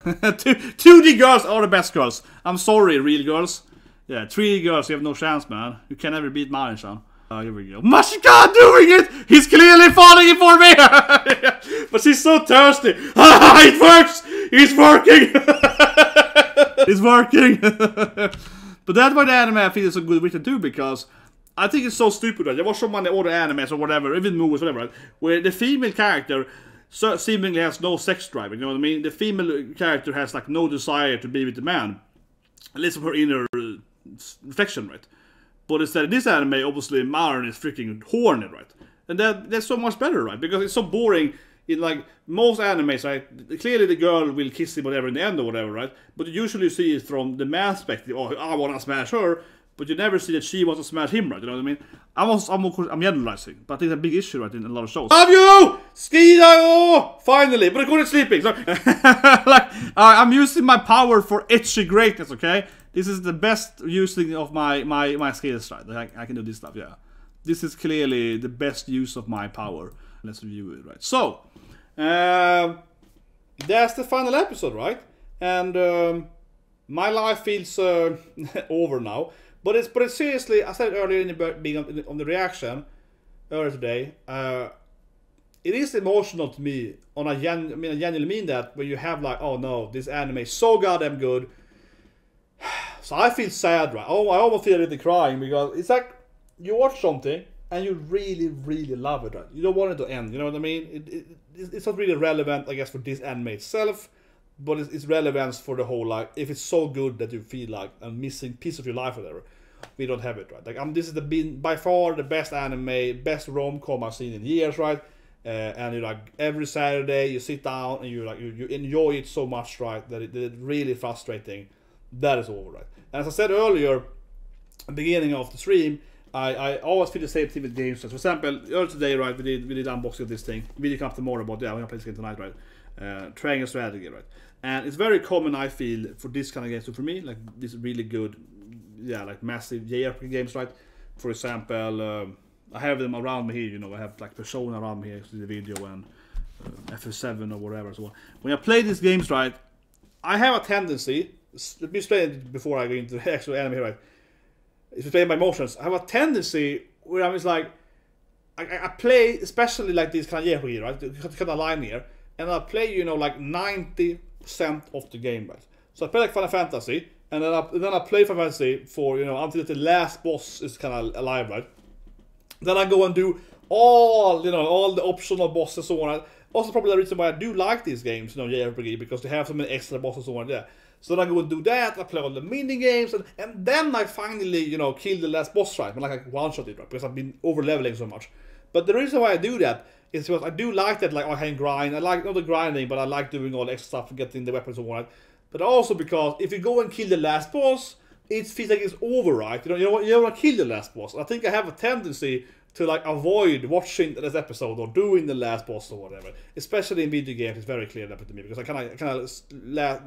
2D girls are the best girls. I'm sorry, real girls. Yeah, 3D girls, you have no chance, man. You can never beat Marin, son. Oh, here we go. Mashika doing it! He's clearly falling for me! But she's so thirsty. It works! It's working! It's working! But that's why the anime I feel is so good written too, because I think it's so stupid, right? I watch so many other animes or whatever, even movies, whatever, right? Where the female character seemingly has no sex drive, you know what I mean? The female character has like no desire to be with the man. At least from her inner reflection, right? But instead of this anime, obviously Marin is freaking horny, right? And that's so much better, right? Because it's so boring in like most animes, right? Clearly the girl will kiss him whatever in the end or whatever, right? But you usually see it from the man's perspective. Oh, I want to smash her. But you never see that she wants to smash him, right? You know what I mean? I'm generalizing, but I think it's a big issue, right, in a lot of shows. Love you! Skido! Finally, but I'm going to sleeping. So like, I'm using my power for ecchi greatness, okay? This is the best using of my skills, right? Like, I can do this stuff, yeah. This is clearly the best use of my power. Let's review it, right? So, that's the final episode, right? And my life feels over now. But it's seriously, I said earlier in the beginning on the reaction earlier today, it is emotional to me. I genuinely mean that when you have like, oh no, this anime is so goddamn good. So I feel sad, right? Oh, I almost feel a little crying because it's like you watch something and you really, really love it, right? You don't want it to end, you know what I mean? It's not really relevant, I guess, for this anime itself. But it's relevance for the whole, like, if it's so good that you feel like a missing piece of your life or whatever, we don't have it, right? Like, this is by far the best anime, best rom-com I've seen in years, right? And you like every Saturday you sit down and you enjoy it so much, right? That it's really frustrating. That is over, right? And as I said earlier, at the beginning of the stream, I always feel the same thing with games. So for example, earlier today, right, we did unboxing of this thing. Video comes tomorrow, but yeah, we're gonna play this game tonight, right? Triangle strategy, right? And it's very common, I feel, for this kind of games. So for me, like this really good, yeah, like massive JRPG games, right? For example, I have them around me here. You know, I have like Persona around me here, to the video, and FF7 or whatever. So when I play these games, right, I have a tendency. Let me explain it before I go into the actual anime here, right? If you play my emotions, I have a tendency where I'm just like, I play, especially like these kind of JRPG, right? Kind of line here, and I play, you know, like 90% of the game, right? So I play like Final Fantasy, and then I play Final Fantasy for, you know, until the last boss is kind of alive, right? Then I go and do all the optional bosses and so on. Also, probably the reason why I do like these games, you know, JRPG, because they have so many extra bosses and so on. Yeah. So then I go and do that. I play all the mini games, and then I finally, you know, kill the last boss, right? But like I one-shot it, right? Because I've been over leveling so much. But the reason why I do that is because I do like that, like, I can grind. I like not the grinding, but I like doing all the extra stuff and getting the weapons and so on. But also because if you go and kill the last boss, it feels like it's over, right? You don't want to kill the last boss. I think I have a tendency to like avoid watching this episode or doing the last boss or whatever. Especially in video games, it's very clear that to me, because I kind of,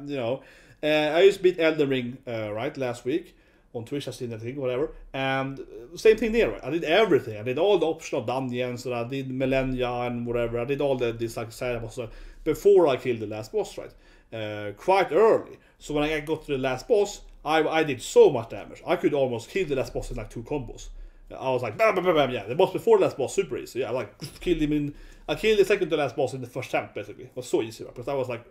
you know, I just beat Elden Ring right last week on Twitch. I seen that thing, whatever. And same thing there, right? I did everything. I did all the optional dungeons, and I did Millennia and whatever. I did all this like side bosses before I killed the last boss, right? Quite early. So when I got to the last boss, I did so much damage. I could almost kill the last boss in like 2 combos. I was like, bam, bam, bam, bam, yeah. The boss before the last boss, super easy. Yeah, I like killed him in. I killed the second to last boss in the first attempt, basically. It was so easy, right? Because I was like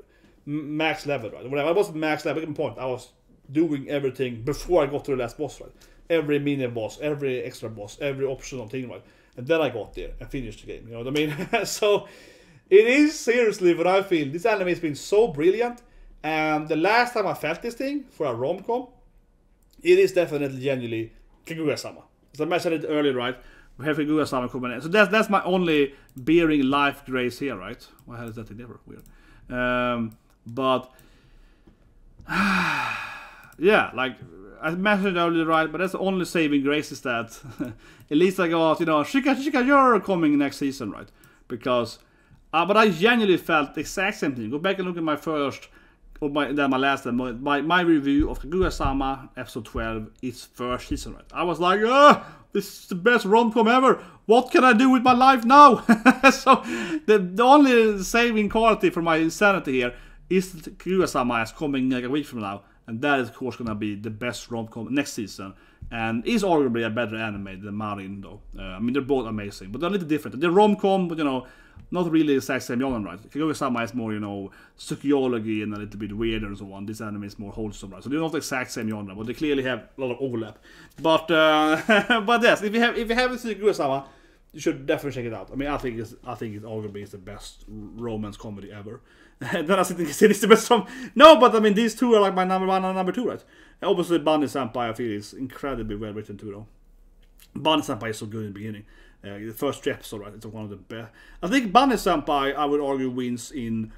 max level, right? When I wasn't max level, at one point, I was doing everything before I got to the last boss, right? Every mini boss, every extra boss, every optional thing, right? And then I got there and finished the game. You know what I mean? So it is seriously what I feel. This anime has been so brilliant. And the last time I felt this thing for a rom-com, it is definitely genuinely Kaguya-sama. As I mentioned it earlier, right? We have Kaguya-sama coming in. So that's my only bearing life grace here, right? Why the hell is that thing never weird? But yeah, like I mentioned earlier, right? But that's the only saving grace is that at least I got, you know, Shika, you're coming next season, right? Because but I genuinely felt the exact same thing. Go back and look at my first. My last my review of Kaguya-sama episode 12, its first season, right? I was like, this is the best rom-com ever. What can I do with my life now? So the only saving quality for my insanity here is Kaguya-sama is coming like a week from now, and that is of course gonna be the best rom-com next season, and is arguably a better anime than Marin though. I mean, they're both amazing, but they're a little different. They're rom-com, but you know, not really the exact same genre, right? Kaguya-sama is more, you know, psychology and a little bit weirder and so on. This anime is more wholesome, right? So they're not the exact same genre, but they clearly have a lot of overlap. But but yes, if you haven't seen Kaguya-sama, you should definitely check it out. I mean, I think it arguably is the best romance comedy ever. Then I think it's the best from. No, but I mean, these two are like my number 1 and number 2, right? And obviously, Bunny Senpai I feel is incredibly well written too, though. Bunny Senpai is so good in the beginning. The first 3 episodes, right? It's one of the best. I think Bunny Senpai, I would argue, wins in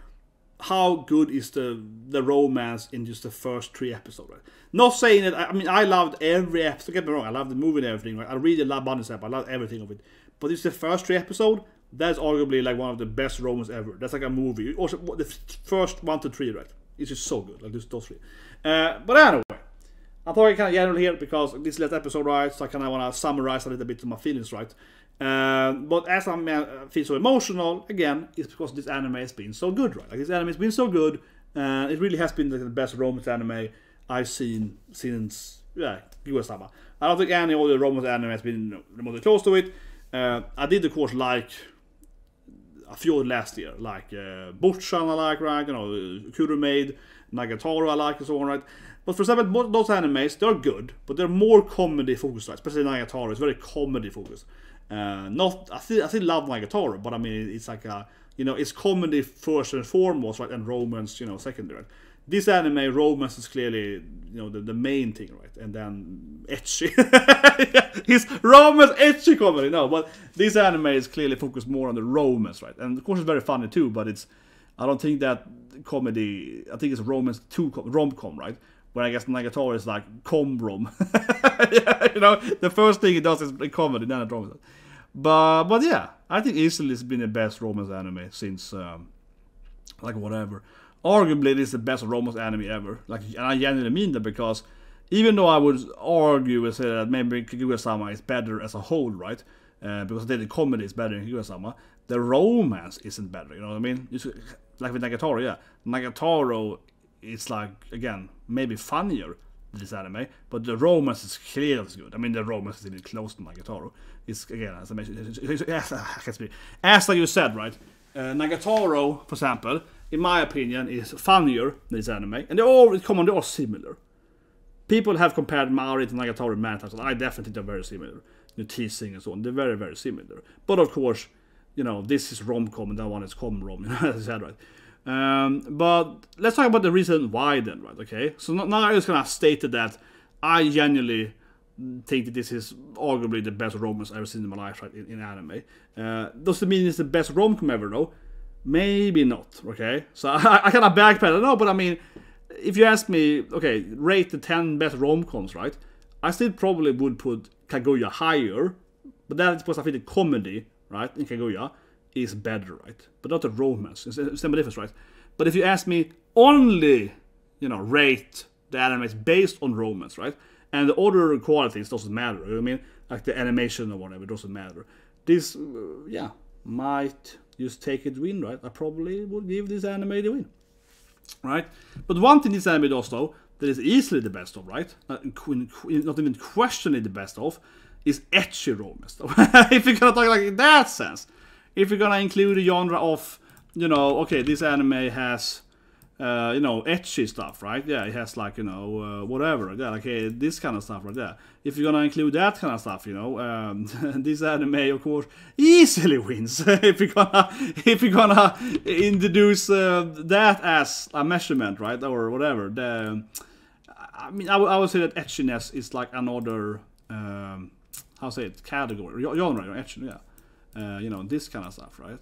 how good is the romance in just the first 3 episodes, right? Not saying that. I mean, I loved every episode. Don't get me wrong, I loved the movie and everything, right? I really love Bunny Senpai. I love everything of it. But it's the first 3 episodes. That's arguably like one of the best romance ever. That's like a movie. Also, the first 1 to 3, right? It's just so good. Like those 3. But anyway, I thought I kind of general here because this last episode, right? So I kind of want to summarize a little bit of my feelings, right? But as I feel so emotional, again, it's because this anime has been so good, right? Like this anime has been so good, it really has been like the best romance anime I've seen since Kaguya-sama. I don't think any other romance anime has been remotely close to it. I did of course like a few last year, like Butchan I like, right? You know, Kuro made, Nagatoro I like, and so on, right? But for example, those animes, they're good, but they're more comedy focused, right? Especially Nagatoro, it's very comedy focused. I still love Nagatoro, but I mean, it's like a, you know, it's comedy first and foremost, right? And romance, you know, secondary, right? This anime, romance is clearly, you know, the main thing, right? And then ecchi. His romance, ecchi comedy. No, but this anime is clearly focused more on the romance, right? And of course it's very funny too, but it's, I don't think that comedy, I think it's romance to rom-com, right? Where I guess Nagatoro is like com-rom. Yeah, you know, the first thing it does is comedy, then it's romance. But yeah, I think easily it's been the best romance anime since, like whatever. Arguably, it is the best romance anime ever. Like, and I genuinely mean that because even though I would argue and say that maybe Kaguya-sama is better as a whole, right? Because the comedy is better than Kaguya-sama, the romance isn't better. You know what I mean? Like with Nagatoro, yeah. Nagatoro is like, again, maybe funnier than this anime, but the romance is clearly as good. I mean, the romance is really close to Nagatoro. It's, again, as I mentioned, as like you said, right? Nagatoro, for example, in my opinion, is funnier than this anime, and they're all similar. People have compared Marin to Nagatoro many times, and I definitely think they're very similar. You know, teasing and so on, they're very, very similar. But of course, you know, this is rom-com and that one is com-rom, you know, as I said, right? But let's talk about the reason why then, right? Okay, so now I'm just gonna state that I genuinely think that this is arguably the best romance I've ever seen in my life, right? In anime. Does it mean it's the best rom-com ever, though? Maybe not, okay? So I kind of backpedal, no, but I mean, if you ask me, okay, rate the 10 best rom-coms, right? I still probably would put Kaguya higher, but that's because I think the comedy, right, in Kaguya is better, right? But not the romance, it's the same difference, right? But if you ask me only, you know, rate the animes based on romance, right? And the other qualities doesn't matter, you know what I mean? Like the animation or whatever, doesn't matter. This, yeah, might just take it win, right? I probably would give this anime the win, right? But one thing this anime does, though, that is easily the best of, right? Not even questionably the best of, is ecchi romance, though. If you're gonna talk like in that sense, if you're gonna include a genre of, you know, okay, this anime has, you know, ecchi stuff, right? Yeah, it has like, you know, whatever, yeah, like this kind of stuff right there. If you're gonna include that kind of stuff, you know, this anime, of course, easily wins. if you're gonna introduce that as a measurement, right, or whatever. I mean, I would say that etchiness is like another, how say it, category, genre, ecchi, yeah. You know, this kind of stuff, right?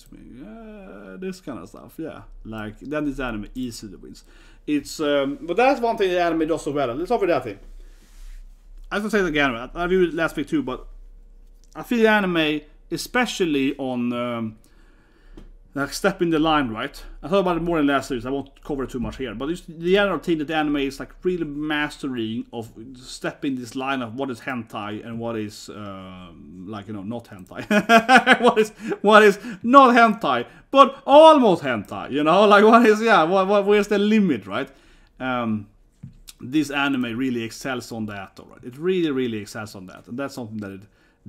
This kind of stuff, yeah. Like, then this anime easily wins. It's, but that's one thing the anime does so well. Let's start with that thing. As I said again, I reviewed it last week too, but I feel the anime, especially on like stepping the line, right? I thought about it more in last series. I won't cover it too much here, but it's the general thing that the anime is like really mastering of stepping this line of what is hentai and what is like, you know, not hentai. what is not hentai, but almost hentai. You know, like what is, yeah, where's the limit, right? This anime really excels on that, though, right? It really excels on that, and that's something that it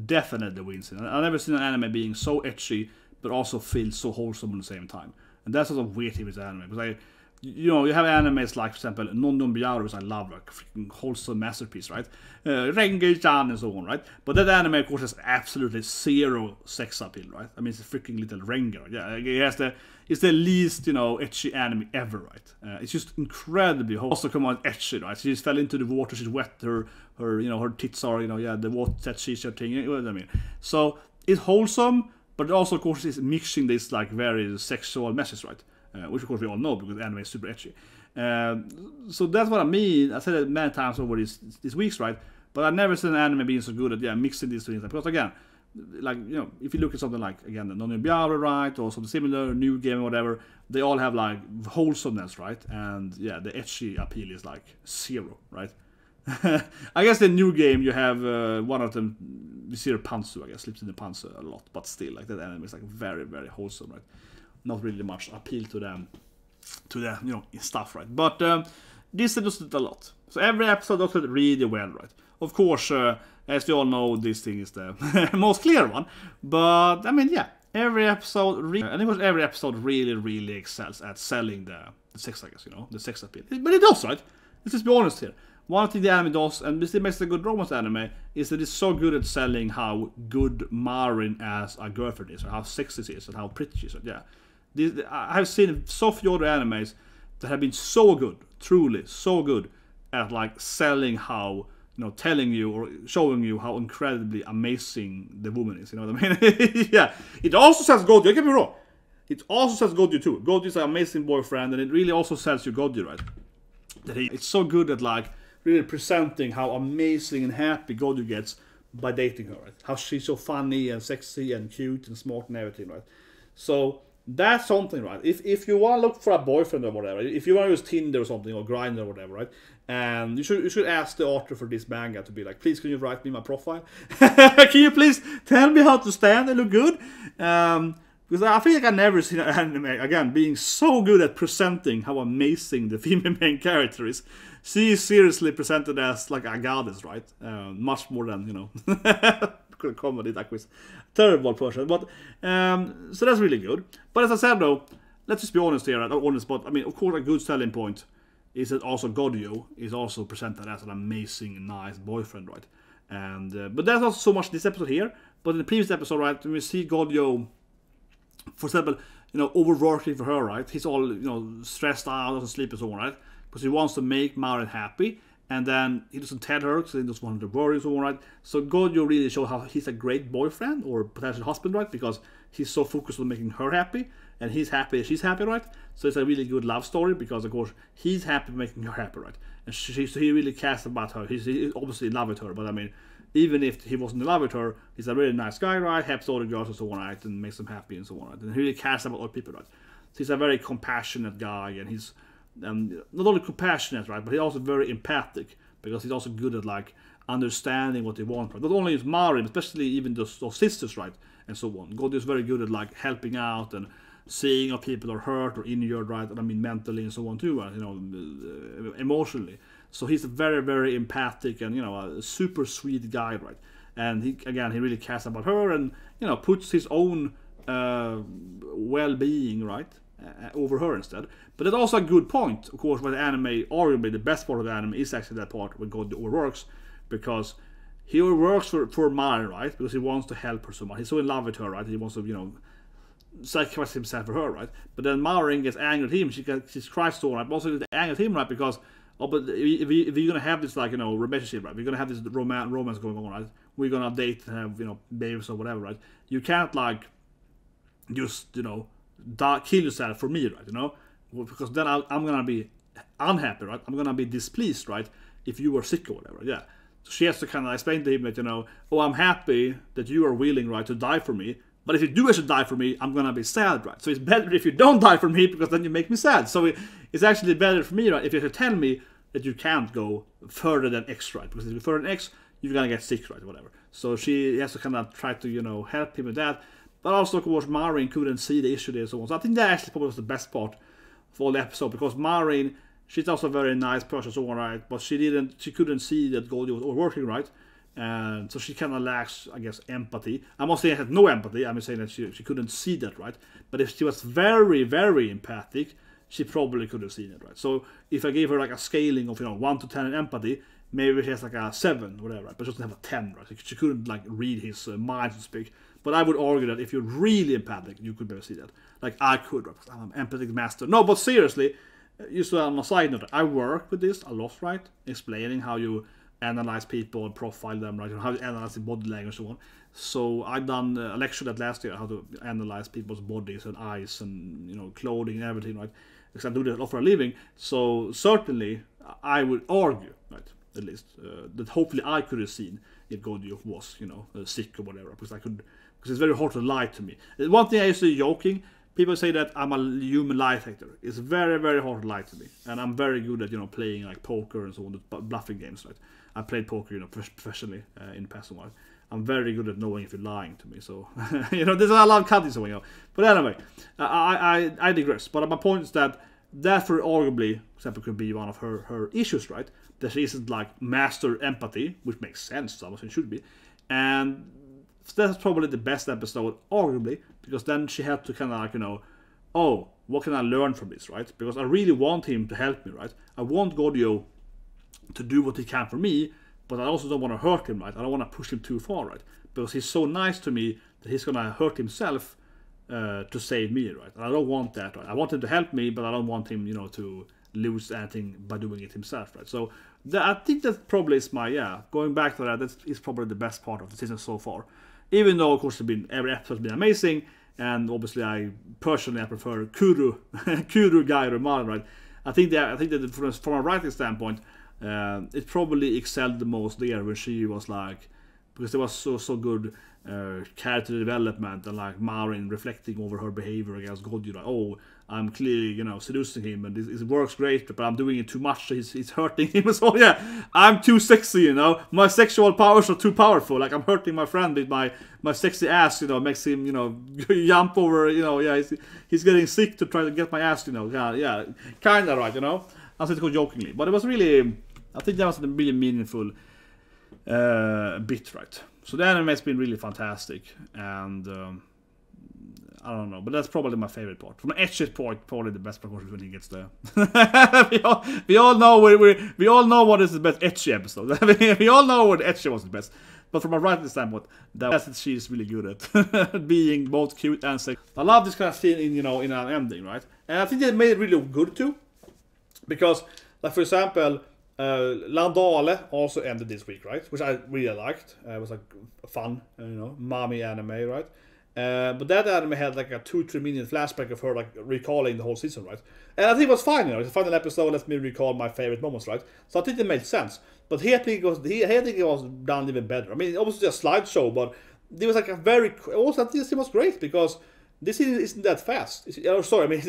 definitely wins in. I've never seen an anime being so ecchi but also feels so wholesome at the same time. And that's sort of weird with anime. Because you know, you have animes like, for example, NOOO Biyori, which I love, like freaking wholesome masterpiece, right? Rengi-chan and so on, right? But that anime, of course, has absolutely zero sex appeal, right? I mean, it's a freaking little Rengi. Yeah, it's the least, you know, ecchi anime ever, right? It's just incredibly wholesome. Also, come on, ecchi, right? She just fell into the water, she's wet, her, you know, her tits are, you know, yeah, the water that she's thing, you know what I mean? So, it's wholesome, but it also, of course, is mixing this, like, very sexual message, right? Which, of course, we all know, because anime is super ecchi. So that's what I mean. I said it many times over these weeks, right? But I've never seen an anime being so good at, yeah, mixing these things. Because, again, like, you know, if you look at something like, again, the NOOO Biyori, right, or something similar, new game or whatever, they all have, like, wholesomeness, right? And, yeah, the ecchi appeal is, like, zero, right? I guess the new game, you have one of them, Zero Pantsu, I guess, slips in the Pantsu a lot, but still, like, that anime is, like, very wholesome, right? Not really much appeal to them, to the, you know, stuff, right? But this does it a lot. So every episode does it really well, right? Of course, as we all know, this thing is the most clear one. But I mean, yeah, every episode, and it was every episode really excels at selling the sex, I guess, you know, the sex appeal. But it does, right? Let's just be honest here. One thing the anime does, and this makes a good romance anime, is that it's so good at selling how good Marin as a girlfriend is, or how sexy she is, and how pretty she is. Yeah. I've seen so few other animes that have been so good, truly so good, at like selling how, you know, telling you or showing you how incredibly amazing the woman is. You know what I mean? Yeah. It also sells Goju. Don't get me wrong. It also sells Goju too. Goju is an amazing boyfriend, and it really also sells you Goju, right? That it's so good at like really presenting how amazing and happy Goju gets by dating her, right? How she's so funny and sexy and cute and smart and everything, right? So that's something, right? If you want to look for a boyfriend or whatever, if you want to use Tinder or something, or Grindr or whatever, right? And you should ask the author for this manga to be like, please, can you write me my profile? Can you please tell me how to stand and look good? Because I feel like I've never seen an anime, again, being so good at presenting how amazing the female main character is. She is seriously presented as like a goddess, right? Much more than, you know, comedy, like with terrible person. But so that's really good. But as I said, though, let's just be honest here. Not honest, but I mean, of course, a good selling point is that also Goju is also presented as an amazing, nice boyfriend, right? And but there's not so much this episode here. But in the previous episode, right, when we see Goju, for example, you know, overworking for her, right? He's all, you know, stressed out, doesn't sleep and so on, right? Because he wants to make Marin happy. And then he doesn't tell her, because he doesn't want her to worry and so on, right? So Goju really shows how he's a great boyfriend, or potential husband, right? Because he's so focused on making her happy, and he's happy, she's happy, right? So it's a really good love story, because of course he's happy making her happy, right? And so he really cares about her. He's obviously in love with her, but I mean, even if he wasn't in love with her, he's a really nice guy, right? Helps all the girls and so on, right? And makes them happy and so on, right? And he really cares about other people, right? So he's a very compassionate guy, and he's not only compassionate, right? But he's also very empathic, because he's also good at like understanding what they want, right? Not only is Marin, especially even those sisters, right? And so on. God is very good at like helping out and seeing if people are hurt or injured, right? And I mean mentally and so on too, right? You know, emotionally. So he's a very empathic and, you know, a super sweet guy, right? And he really cares about her, and, you know, puts his own well-being, right, over her instead. But that's also a good point, of course, where the anime, arguably the best part of the anime, is actually that part where God overworks, because he overworks for Marin, right? Because he wants to help her so much. He's so in love with her, right? He wants to, you know, sacrifice himself for her, right? But then Marin gets angry at him. She cries so, right? But also gets angry at him, right? because but if you're gonna have this, like, you know, relationship, right? We're gonna have this romance going on, right? We're gonna date and have, you know, babies or whatever, right? You can't like just, you know, kill yourself for me, right? You know, because then I'm gonna be unhappy, right? I'm gonna be displeased, right? If you were sick or whatever, yeah. So she has to kind of explain to him that, you know, oh, I'm happy that you are willing, right, to die for me, But if you do actually die for me, I'm gonna be sad, right? So it's better if you don't die for me, because then you make me sad. So it's actually better for me, right, if you tell me that you can't go further than X, right? Because if you further than X, you're gonna get sick, right? Whatever. So she has to kind of try to, you know, help him with that. But also, of course, Marin couldn't see the issue there, so on. So I think that actually probably was the best part of all the episode, because Marin, she's also a very nice person, so on, right? But she couldn't see that Goldie was overworking, right? And so she kind of lacks, I guess, empathy. I'm not saying she had no empathy. I'm saying that she couldn't see that, right? But if she was very, very empathic, she probably could have seen it, right? So if I gave her like a scaling of, you know, 1 to 10 in empathy, maybe she has like a 7 or whatever, right? But she doesn't have a 10, right? She couldn't like read his mind, so to speak. But I would argue that if you're really empathic, you could better see that. Like I could, right? Because I'm an empathic master. No, but seriously, just on a side note, I work with this a lot, right? Explaining how you analyze people and profile them, right? How you analyze the body language and so on. So I done a lecture that last year, how to analyze people's bodies and eyes and, you know, clothing and everything, right? Because I do that a lot for a living. So certainly I would argue, right, at least, that hopefully I could have seen if Goldie was, you know, sick or whatever, because it's very hard to lie to me. One thing I used to be joking, people say that I'm a human lie detector. It's very, very hard to lie to me. And I'm very good at, you know, playing like poker and so on, bluffing games, right? I played poker, you know, professionally in the past while. I'm very good at knowing if you're lying to me. So, you know, there's a lot of cutting so, you know. But anyway, I digress. But my point is that for arguably, for example, could be one of her issues, right? That she isn't like master empathy, which makes sense, so it should be. And that's probably the best episode, arguably, because then she had to kind of like, you know, oh, what can I learn from this, right? Because I really want him to help me, right? I want Godio to do what he can for me, but I also don't want to hurt him, right? I don't want to push him too far, right? Because he's so nice to me that he's gonna hurt himself to save me, right? And I don't want that, right? I want him to help me, but I don't want him, you know, to lose anything by doing it himself, right? So I think that probably is my, going back to that is probably the best part of the season so far. Even though, of course, every episode has been amazing, and obviously I personally prefer Kuro, Gyaru, Marin, right? I think that from a writing standpoint, it probably excelled the most there when she was like, because there was so good character development and like Marin reflecting over her behavior against Godio, like, oh, I'm clearly, you know, seducing him and it works great, but I'm doing it too much, so he's hurting him. So yeah, I'm too sexy, you know, my sexual powers are too powerful, like I'm hurting my friend with my sexy ass, you know, makes him, you know, jump over, you know, yeah, he's getting sick to try to get my ass, you know, yeah, kinda right, you know. I said it jokingly, but it was really, I think that was a really meaningful bit, right? So the anime has been really fantastic, and I don't know, but that's probably my favorite part. From an ecchi point, probably the best part when he gets there. we all know we all know what is the best ecchi episode. We all know what ecchi was the best. But from a writing standpoint, she's really good at being both cute and sexy. I love this kind of scene in, you know, in an ending, right? And I think they made it really good too, because, like for example, Landale also ended this week, right? Which I really liked. It was like fun, you know, mommy anime, right? But that anime had like a 2-3 minute flashback of her like recalling the whole season, right? And I think it was fine, you know. It's a final episode, lets me recall my favorite moments, right? So I think it made sense. But here I think it was done even better. I mean, it was just a slideshow, but there was like a very also I think this was great because this isn't that fast. Sorry, I mean,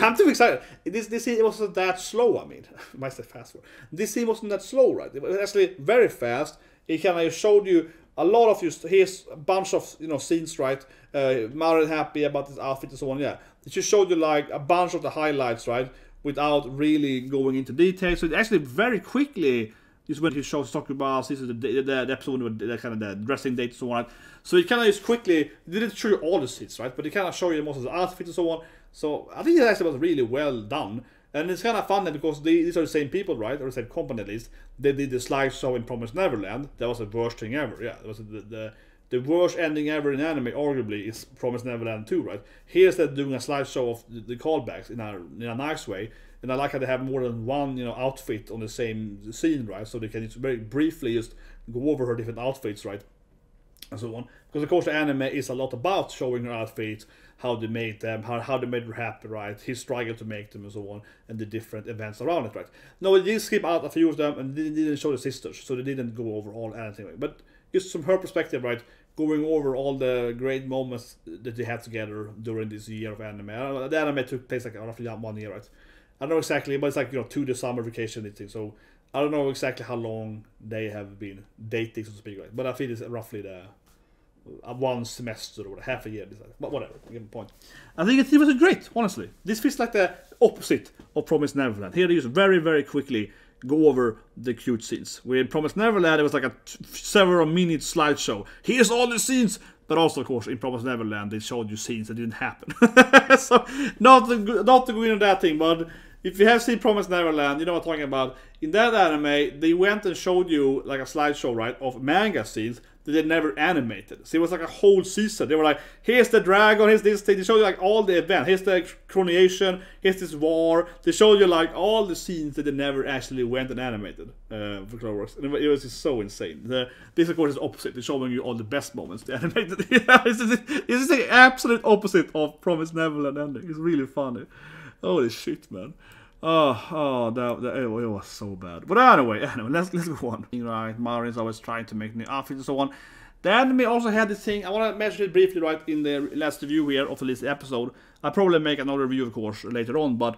I'm too excited. This scene wasn't that slow. I mean, I might say fast forward. This scene wasn't that slow, right? It was actually very fast. It kind of showed you a lot of here's a bunch of, you know, scenes, right? Marin happy about his outfit and so on. Yeah, it just showed you like a bunch of the highlights, right? Without really going into detail. So it actually very quickly. This is when he shows Tokuba's. This is the episode with the kind of the dressing date and so on. So it kind of just quickly, it didn't show you all the scenes, right? But it kind of showed you most of the outfit and so on. So I think it actually was really well done. And it's kind of fun because these are the same people, right? Or the same company at least. They did the slideshow in Promised Neverland. That was the worst thing ever. Yeah, it was the worst ending ever in anime, arguably, is Promised Neverland 2, right? Here's them doing a slideshow of the callbacks in a nice way. And I like how they have more than one, you know, outfit on the same scene, right? So they can just very briefly just go over her different outfits, right? And so on. Because of course the anime is a lot about showing her outfits, how they made them, how they made her happy, right? His struggle to make them and so on, and the different events around it, right? No, they did skip out a few of them and they didn't show the sisters, so they didn't go over all anything. But just from her perspective, right? going over all the great moments that they had together during this year of anime. I don't know, the anime took place like roughly 1 year, right? I don't know exactly, but it's like, you know, to the summer vacation and things. So I don't know exactly how long they have been dating, so to speak, right? But I feel it's roughly the 1 semester or half a year. But whatever, you get the point. I think it was great, honestly. This feels like the opposite of Promised Neverland. Here they just very, very quickly go over the cute scenes. With Promised Neverland, it was like a several minute slideshow. Here's all the scenes, but also, of course, in Promised Neverland, they showed you scenes that didn't happen. So, not to go into that thing, but if you have seen Promised Neverland, you know what I'm talking about. In that anime, they went and showed you like a slideshow, right, of manga scenes that they never animated. So it was like a whole season. They were like, here's the dragon, here's this thing. They showed you like all the events. Here's the coronation, here's this war. They showed you like all the scenes that they never actually went and animated for Cloverworks. And it was just so insane. This, of course, is the opposite. They're showing you all the best moments they animated. This is the absolute opposite of Promised Neverland ending. It's really funny. Holy shit, man. It was so bad. But anyway, let's go on. Right, Marin's always trying to make new outfits and so on. The anime also had this thing. I want to mention it briefly, right, in the last review here of this episode. I'll probably make another review, of course, later on. But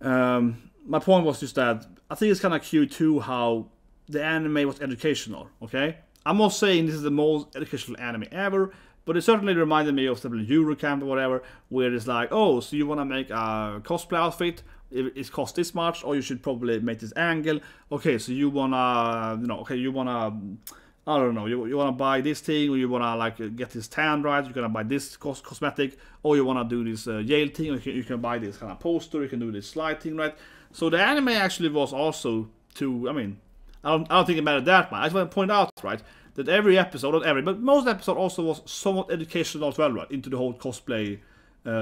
my point was just that I think it's kind of cute too how the anime was educational. Okay, I'm not saying this is the most educational anime ever. But it certainly reminded me of the Eurocamp or whatever, where it's like, oh, so you want to make a cosplay outfit, it costs this much, or you should probably make this angle. Okay, so you want to, you know, okay, you want to, I don't know, you want to buy this thing, or you want to, like, get this tan right, you're going to buy this cosmetic, or you want to do this Yale thing, or you can buy this kind of poster, you can do this slide thing, right? So the anime actually was also to, I mean, I don't think it mattered that much. I just want to point out, right, that every episode, not every, but most episode also was somewhat educational as well, right, into the whole cosplay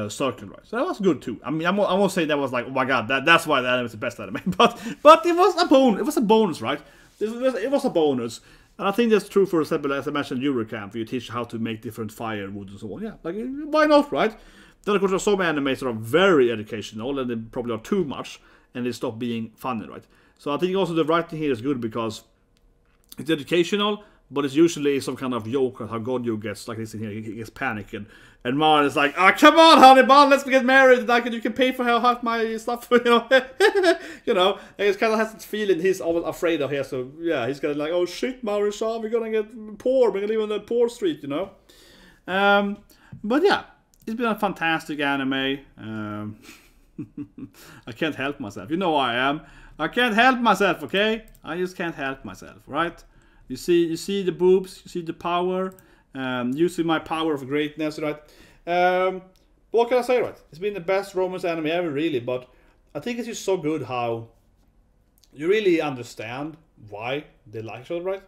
circle, right. So that was good too. I mean, I won't say that was like, oh my god, that's why the anime is the best anime, but it was a bonus. It was a bonus, right? It was a bonus, and I think that's true for example, as I mentioned, Eurocamp, where you teach how to make different firewood and so on. Yeah, like why not, right? Then of course there are some animes that are very educational, and they probably are too much, and they stop being funny, right? So I think also the writing here is good because it's educational. But it's usually some kind of joke how Gojo gets, like this in here, he gets panicked. And Marin is like, ah, come on, honey bun, let's get married. Like, you can pay for half my stuff, you know. You know, and he kind of has this feeling he's always afraid of here. So, yeah, he's gonna like, oh shit, Marin-san, we're gonna get poor. We're gonna live on the poor street, you know. But yeah, it's been a fantastic anime. I can't help myself. You know I am. I can't help myself, okay? I just can't help myself, right? You see the boobs, you see the power, using my power of greatness, right? What can I say, right? It's been the best romance anime ever, really, but I think it's just so good how you really understand why they like each other, right?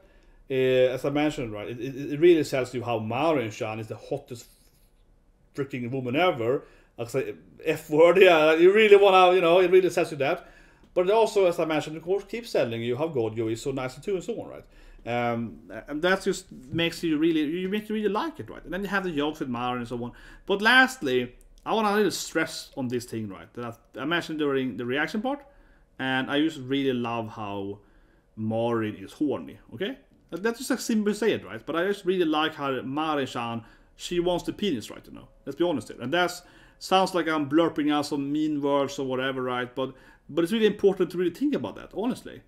As I mentioned, right, it really tells you how Marin-chan is the hottest freaking woman ever. I'll say F-word, yeah, you really wanna, you know, it really tells you that. But it also, as I mentioned, of course, keeps telling you how Gojo is so nice too and so on, right? And that just makes you really like it, right? And then you have the jokes with Marin and so on. But lastly, I want to really stress on this thing, right? That I mentioned during the reaction part, and I just really love how Marin is horny, okay? That's just like simple to say it, right? But I just really like how Marin-chan, she wants the penis, right? You know, let's be honest here. And that's sounds like I'm blurping out some mean words or whatever, right? But it's really important to really think about that, honestly.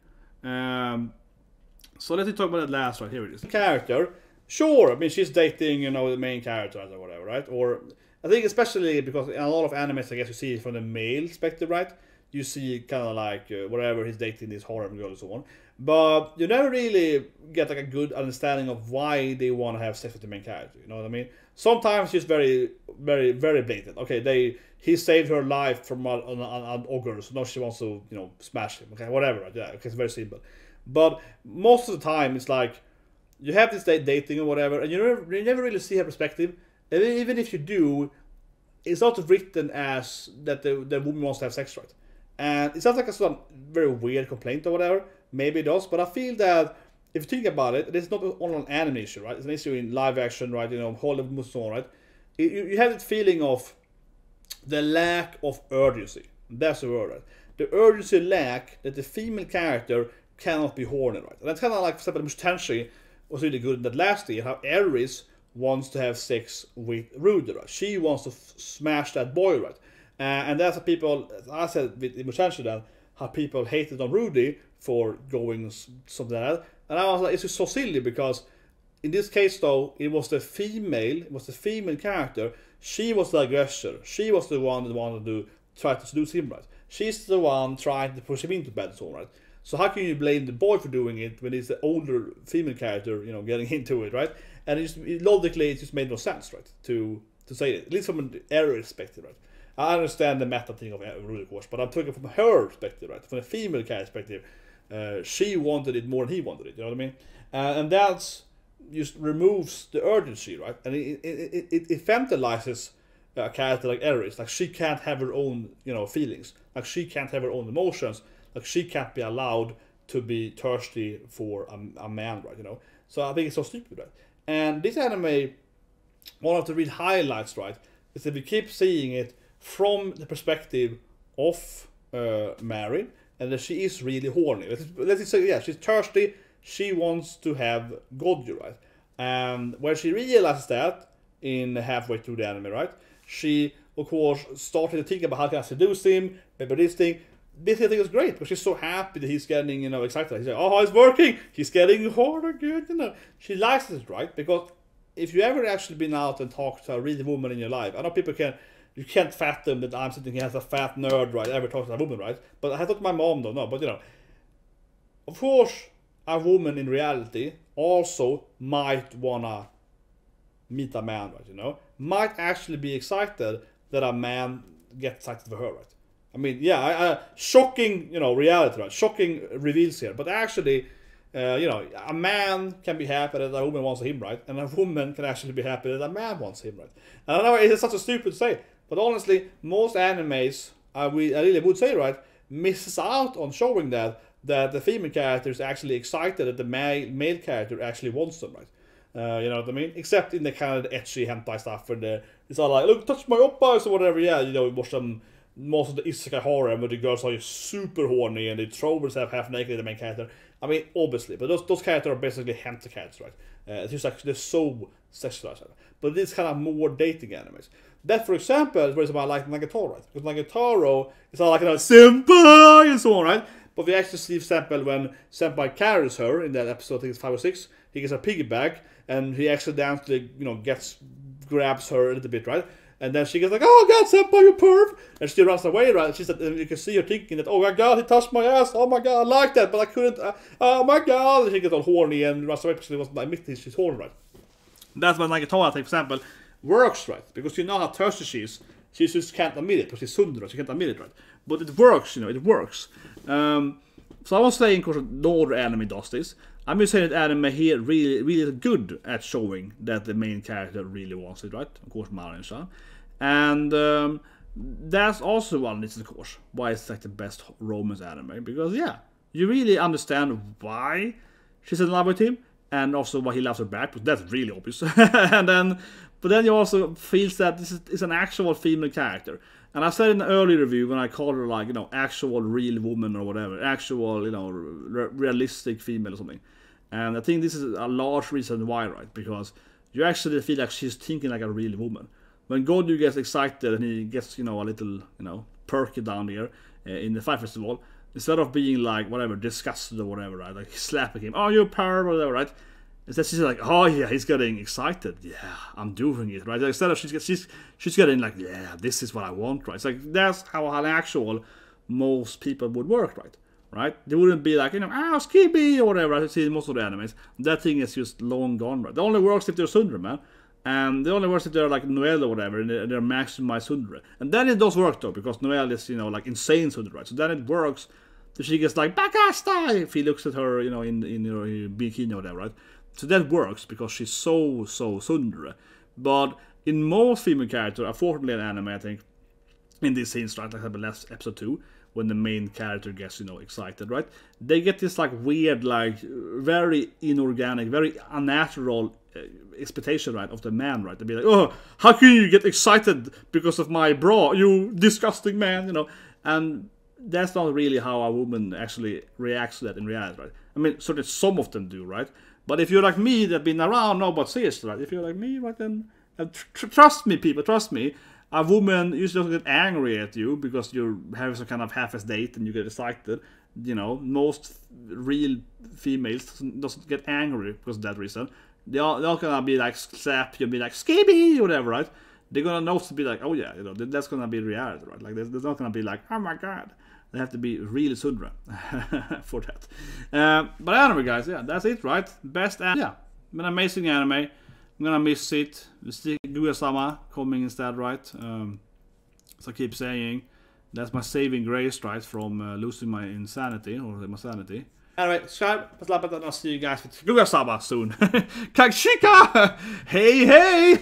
So let's talk about that last, right? Here it is. The character, sure, I mean, she's dating, you know, the main character or whatever, right? Or, I think especially because in a lot of animes, I guess you see it from the male perspective, right? You see kind of like, whatever, he's dating this horror girl and so on. But you never really get like a good understanding of why they want to have sex with the main character, you know what I mean? Sometimes she's very, very, very blatant. Okay, he saved her life from an ogre, so now she wants to, you know, smash him. Okay, whatever, right? Yeah, okay, it's very simple. But most of the time, it's like you have this dating or whatever, and you never really see her perspective. And even if you do, it's not written as that the woman wants to have sex, right? And it sounds like a sort of very weird complaint or whatever. Maybe it does, but I feel that if you think about it, it's not only an anime issue, right? It's an issue in live action, right? You know, Hollywood and so on, right? You have that feeling of the lack of urgency. That's the word, right? The urgency lack that the female character cannot be horny, right? And that's kind of like, for example, Mustenshi, was really good in that last year, how Aries wants to have sex with Rudy, right? She wants to smash that boy, right? And that's how people, as I said with Immortality then, how people hated on Rudy for going something like that. And I was like, it's just so silly, because in this case though, it was the female character. She was the aggressor. She was the one that wanted to try to seduce him, right? She's the one trying to push him into bed and so on, right? So how can you blame the boy for doing it when it's the older female character, getting into it, right? And logically, it just made no sense, right? To say it, at least from an error perspective, right? I understand the meta thing of Rudy, of course, but I'm talking from her perspective, right? From a female character perspective, she wanted it more than he wanted it. You know what I mean? And that's just removes the urgency, right? And it infantilizes a character like Aries. Like, she can't have her own, feelings. Like, she can't have her own emotions. Like, she can't be allowed to be thirsty for a man, right? So I think it's so stupid, right? And this anime, one of the real highlights, right, is that we keep seeing it from the perspective of Marin, and that she is really horny. Let's say, yeah, she's thirsty. She wants to have Kaguya, right? And when she realizes that in halfway through the anime, right, she of course started to think about how can I seduce him, maybe this thing. This I think is great, because she's so happy that he's getting, excited. He's like, oh, it's working. He's getting harder, good, She likes it, right? Because if you ever actually been out and talked to a real woman in your life, I know you can't fathom that I'm sitting here as a fat nerd, right? Ever talk to a woman, right? But I thought my mom though, no, but of course, a woman in reality also might wanna meet a man, right? Might actually be excited that a man gets excited for her, right? I mean, yeah, shocking, reality, right? Shocking reveals here. But actually, a man can be happy that a woman wants him, right? And a woman can actually be happy that a man wants him, right? And I know it's such a stupid to say, but honestly, most animes, I really would say, right, misses out on showing that the female character is actually excited that the male character actually wants them, right? You know what I mean? Except in the kind of ecchi hentai stuff where it's all like, look, touch my oppas or whatever. Yeah, we watch some. Most of the isekai horror where the girls are super horny and they throw themselves half naked at the main character. I mean, obviously, but those characters are basically hentai characters, right? It's just like they're so sexualized. Right? But it's kind of more dating animes. That, for example, is where I like Nagatoro, right? Because Nagatoro is all like, senpai and so on, right? But we actually see, for example, when senpai carries her in that episode, I think it's 5 or 6, he gets a piggyback and he accidentally, grabs her a little bit, right? And then she gets like, oh god, senpai, you perv! And she runs away, right? She's and you can see her thinking that, oh my god, he touched my ass, oh my god, I like that, but I couldn't, oh my god! And she gets all horny and runs away because she wasn't admitting she's horny, right? That's when Nagatoro, for example, works, right? Because you know how thirsty she is. She just can't admit it, because she's sundra, she can't admit it, right? But it works, it works. So I was saying, of course, no other anime does this. I'm just saying that anime here really is good at showing that the main character really wants it, right? Of course, Marin-san. And that's also one reason, of course, why it's like the best romance anime. Because, yeah, you really understand why she's in love with him, and also why he loves her back, because that's really obvious. But then you also feel that this is an actual female character. And I said in an early review when I called her like, actual real woman or whatever, actual, realistic female or something. And I think this is a large reason why, right? Because you actually feel like she's thinking like a real woman. When Kaguya gets excited and he gets, a little, perky down here in the Fire Festival, instead of being like, whatever, disgusted or whatever, right? Like slapping him, oh, you perv or whatever, right? Instead she's like, oh yeah, he's getting excited. Yeah, I'm doing it, right? Instead of she's getting like, yeah, this is what I want, right? It's like, that's how an actual most people would work, right? They wouldn't be like, skibby or whatever. I see most of the animes. That thing is just long gone, right? It only works if they're sundra, man. And it only works if they're like Noelle or whatever, and they're maximized sundra. And then it does work though, because Noelle is, like insane sundra, right? So then it works. So she gets like, Bakasta! If he looks at her, in her bikini or whatever, right? So that works because she's so sundra. But in most female characters, unfortunately in anime, I think, in these scenes, right, like last episode 2, when the main character gets, excited, right? They get this like weird, like very inorganic, very unnatural expectation, right, of the man, right? They'd be like, oh, how can you get excited because of my bra, you disgusting man, And that's not really how a woman actually reacts to that in reality, right? I mean, certainly some of them do, right? But if you're like me, that been around, no, but seriously, right? If you're like me, right, then trust me, people, trust me. A woman usually doesn't get angry at you because you're having some kind of half-ass date and you get excited. You know, most real females doesn't get angry because of that reason. They're not gonna be like slap you and be like skibby or whatever, right? They're gonna know to be like, oh yeah, you know, that's gonna be reality, right? Like there's not gonna be like, oh my god. They have to be really sundra for that. But anyway, guys, yeah, that's it, right? Best anime. Yeah, an amazing anime. I'm gonna miss it. Kaguya-sama coming instead, right? So I keep saying, that's my saving grace, right? From losing my insanity, or my sanity. Anyway, subscribe, and I'll see you guys with Kaguya-sama soon. Kagshika! Hey, hey!